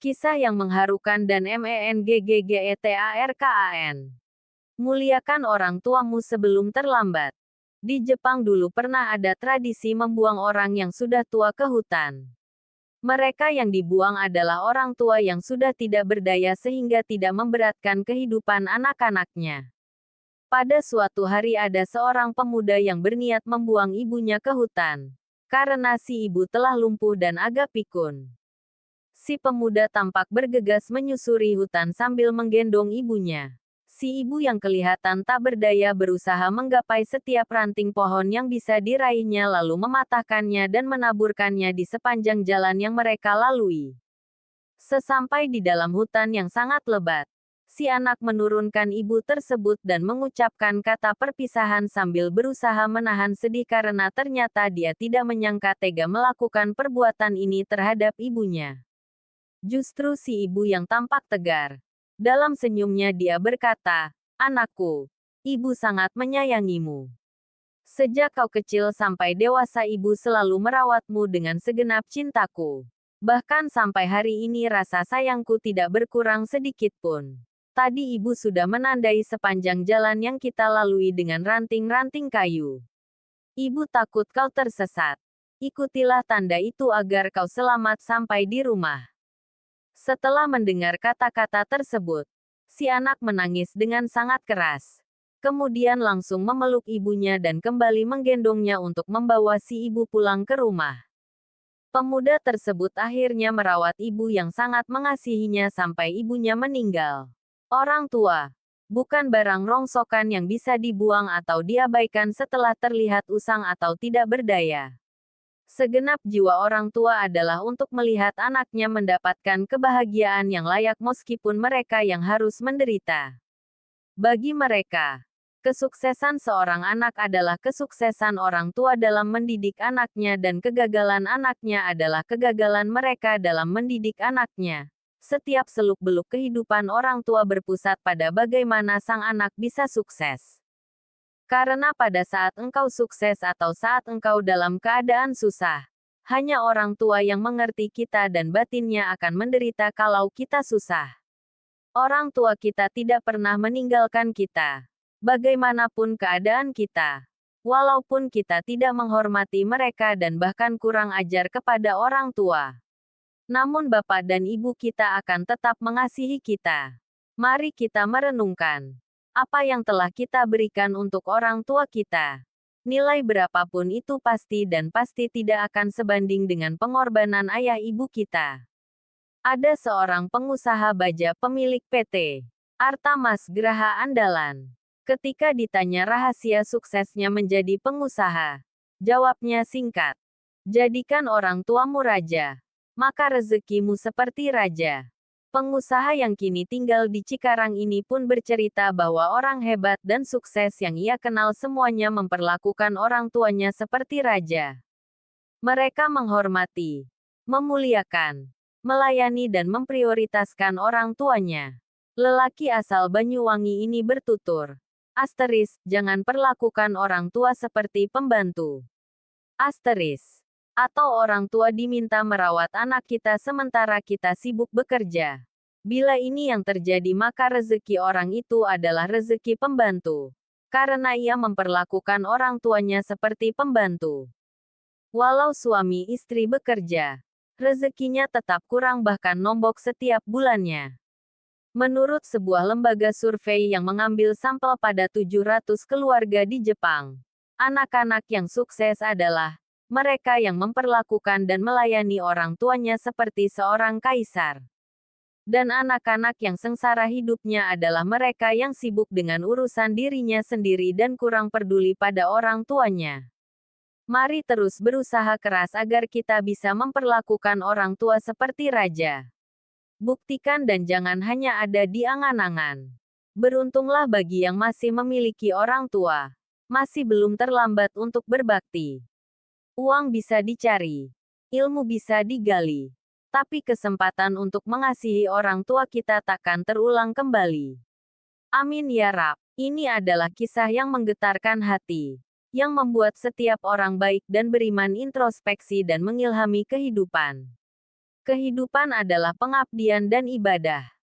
Kisah yang mengharukan dan mengggetarkan. Muliakan orang tuamu sebelum terlambat. Di Jepang dulu pernah ada tradisi membuang orang yang sudah tua ke hutan. Mereka yang dibuang adalah orang tua yang sudah tidak berdaya sehingga tidak memberatkan kehidupan anak-anaknya. Pada suatu hari ada seorang pemuda yang berniat membuang ibunya ke hutan. Karena si ibu telah lumpuh dan agak pikun. Si pemuda tampak bergegas menyusuri hutan sambil menggendong ibunya. Si ibu yang kelihatan tak berdaya berusaha menggapai setiap ranting pohon yang bisa diraihnya lalu mematahkannya dan menaburkannya di sepanjang jalan yang mereka lalui. Sesampai di dalam hutan yang sangat lebat, si anak menurunkan ibu tersebut dan mengucapkan kata perpisahan sambil berusaha menahan sedih karena ternyata dia tidak menyangka tega melakukan perbuatan ini terhadap ibunya. Justru si ibu yang tampak tegar. Dalam senyumnya dia berkata, "Anakku, ibu sangat menyayangimu. Sejak kau kecil sampai dewasa ibu selalu merawatmu dengan segenap cintaku. Bahkan sampai hari ini rasa sayangku tidak berkurang sedikit pun. Tadi ibu sudah menandai sepanjang jalan yang kita lalui dengan ranting-ranting kayu. Ibu takut kau tersesat. Ikutilah tanda itu agar kau selamat sampai di rumah." Setelah mendengar kata-kata tersebut, si anak menangis dengan sangat keras. Kemudian langsung memeluk ibunya dan kembali menggendongnya untuk membawa si ibu pulang ke rumah. Pemuda tersebut akhirnya merawat ibu yang sangat mengasihinya sampai ibunya meninggal. Orang tua bukan barang rongsokan yang bisa dibuang atau diabaikan setelah terlihat usang atau tidak berdaya. Segenap jiwa orang tua adalah untuk melihat anaknya mendapatkan kebahagiaan yang layak meskipun mereka yang harus menderita. Bagi mereka, kesuksesan seorang anak adalah kesuksesan orang tua dalam mendidik anaknya dan kegagalan anaknya adalah kegagalan mereka dalam mendidik anaknya. Setiap seluk-beluk kehidupan orang tua berpusat pada bagaimana sang anak bisa sukses. Karena pada saat engkau sukses atau saat engkau dalam keadaan susah, hanya orang tua yang mengerti kita dan batinnya akan menderita kalau kita susah. Orang tua kita tidak pernah meninggalkan kita. Bagaimanapun keadaan kita. Walaupun kita tidak menghormati mereka dan bahkan kurang ajar kepada orang tua. Namun bapak dan ibu kita akan tetap mengasihi kita. Mari kita merenungkan. Apa yang telah kita berikan untuk orang tua kita. Nilai berapapun itu pasti dan pasti tidak akan sebanding dengan pengorbanan ayah ibu kita. Ada seorang pengusaha baja pemilik PT Arta Mas Graha Andalan. Ketika ditanya rahasia suksesnya menjadi pengusaha, jawabnya singkat. Jadikan orang tuamu raja, maka rezekimu seperti raja. Pengusaha yang kini tinggal di Cikarang ini pun bercerita bahwa orang hebat dan sukses yang ia kenal semuanya memperlakukan orang tuanya seperti raja. Mereka menghormati, memuliakan, melayani dan memprioritaskan orang tuanya. Lelaki asal Banyuwangi ini bertutur, jangan perlakukan orang tua seperti pembantu. Atau orang tua diminta merawat anak kita sementara kita sibuk bekerja. Bila ini yang terjadi maka rezeki orang itu adalah rezeki pembantu. Karena ia memperlakukan orang tuanya seperti pembantu. Walau suami istri bekerja, rezekinya tetap kurang bahkan nombok setiap bulannya. Menurut sebuah lembaga survei yang mengambil sampel pada 700 keluarga di Jepang, anak-anak yang sukses adalah mereka yang memperlakukan dan melayani orang tuanya seperti seorang kaisar. Dan anak-anak yang sengsara hidupnya adalah mereka yang sibuk dengan urusan dirinya sendiri dan kurang peduli pada orang tuanya. Mari terus berusaha keras agar kita bisa memperlakukan orang tua seperti raja. Buktikan dan jangan hanya ada di angan-angan. Beruntunglah bagi yang masih memiliki orang tua. Masih belum terlambat untuk berbakti. Uang bisa dicari, ilmu bisa digali, tapi kesempatan untuk mengasihi orang tua kita takkan terulang kembali. Amin ya Rab. Ini adalah kisah yang menggetarkan hati, yang membuat setiap orang baik dan beriman introspeksi dan mengilhami kehidupan. Kehidupan adalah pengabdian dan ibadah.